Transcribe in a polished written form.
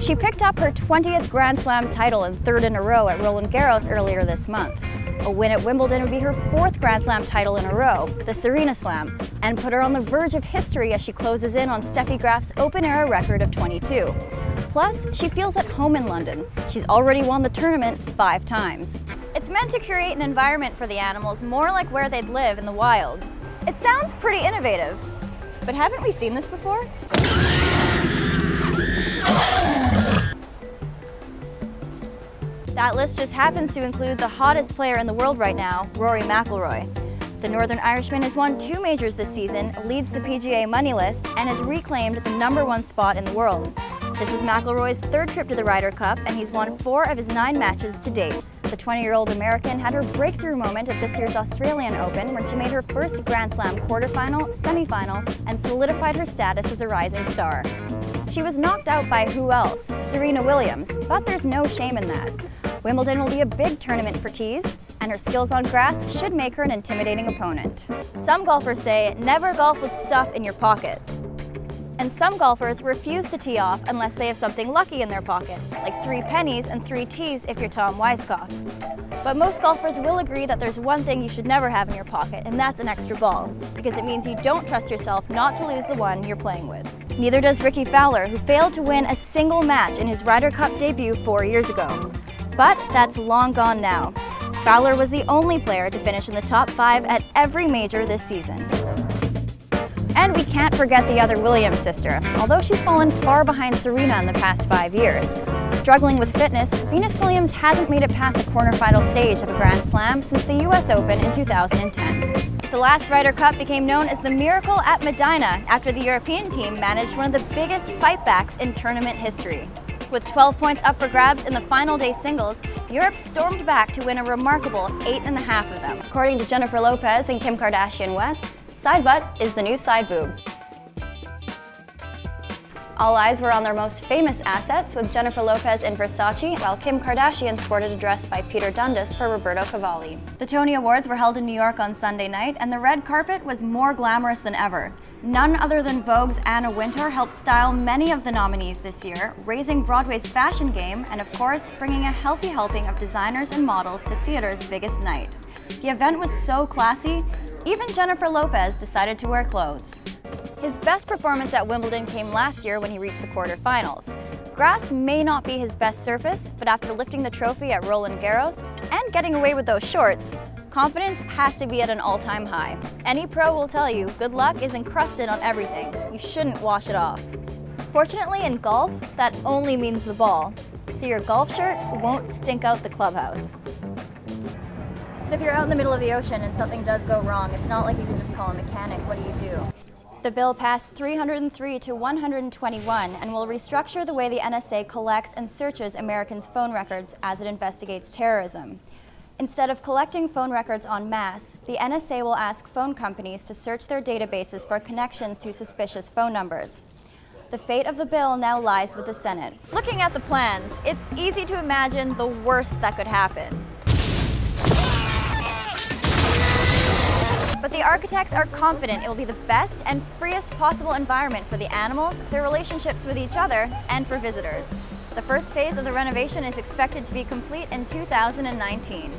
She picked up her 20th Grand Slam title and third in a row at Roland Garros earlier this month. A win at Wimbledon would be her fourth Grand Slam title in a row, the Serena Slam, and put her on the verge of history as she closes in on Steffi Graf's open-era record of 22. Plus, she feels at home in London. She's already won the tournament 5 times. It's meant to create an environment for the animals more like where they'd live in the wild. It sounds pretty innovative, but haven't we seen this before? That list just happens to include the hottest player in the world right now, Rory McIlroy. The Northern Irishman has won 2 majors this season, leads the PGA money list, and has reclaimed the #1 spot in the world. This is McIlroy's 3rd trip to the Ryder Cup, and he's won 4 of his 9 matches to date. The 20-year-old American had her breakthrough moment at this year's Australian Open when she made her first Grand Slam quarterfinal, semifinal, and solidified her status as a rising star. She was knocked out by who else? Serena Williams, but there's no shame in that. Wimbledon will be a big tournament for Keys, and her skills on grass should make her an intimidating opponent. Some golfers say, never golf with stuff in your pocket. And some golfers refuse to tee off unless they have something lucky in their pocket, like 3 pennies and 3 tees if you're Tom Weiskopf. But most golfers will agree that there's one thing you should never have in your pocket, and that's an extra ball, because it means you don't trust yourself not to lose the one you're playing with. Neither does Rickie Fowler, who failed to win a single match in his Ryder Cup debut 4 years ago. But that's long gone now. Fowler was the only player to finish in the top 5 at every major this season. And we can't forget the other Williams sister, although she's fallen far behind Serena in the past 5 years. Struggling with fitness, Venus Williams hasn't made it past the quarterfinal stage of a Grand Slam since the US Open in 2010. The last Ryder Cup became known as the Miracle at Medina after the European team managed one of the biggest fightbacks in tournament history. With 12 points up for grabs in the final day singles, Europe stormed back to win a remarkable 8.5 of them. According to Jennifer Lopez and Kim Kardashian West, side butt is the new side boob. All eyes were on their most famous assets, with Jennifer Lopez in Versace, while Kim Kardashian sported a dress by Peter Dundas for Roberto Cavalli. The Tony Awards were held in New York on Sunday night, and the red carpet was more glamorous than ever. None other than Vogue's Anna Wintour helped style many of the nominees this year, raising Broadway's fashion game and, of course, bringing a healthy helping of designers and models to theater's biggest night. The event was so classy, even Jennifer Lopez decided to wear clothes. His best performance at Wimbledon came last year when he reached the quarterfinals. Grass may not be his best surface, but after lifting the trophy at Roland Garros and getting away with those shorts, confidence has to be at an all-time high. Any pro will tell you good luck is encrusted on everything. You shouldn't wash it off. Fortunately, in golf, that only means the ball, so your golf shirt won't stink out the clubhouse. So if you're out in the middle of the ocean and something does go wrong, it's not like you can just call a mechanic. What do? The bill passed 303 to 121 and will restructure the way the NSA collects and searches Americans' phone records as it investigates terrorism. Instead of collecting phone records en masse, the NSA will ask phone companies to search their databases for connections to suspicious phone numbers. The fate of the bill now lies with the Senate. Looking at the plans, it's easy to imagine the worst that could happen. But the architects are confident it will be the best and freest possible environment for the animals, their relationships with each other, and for visitors. The first phase of the renovation is expected to be complete in 2019.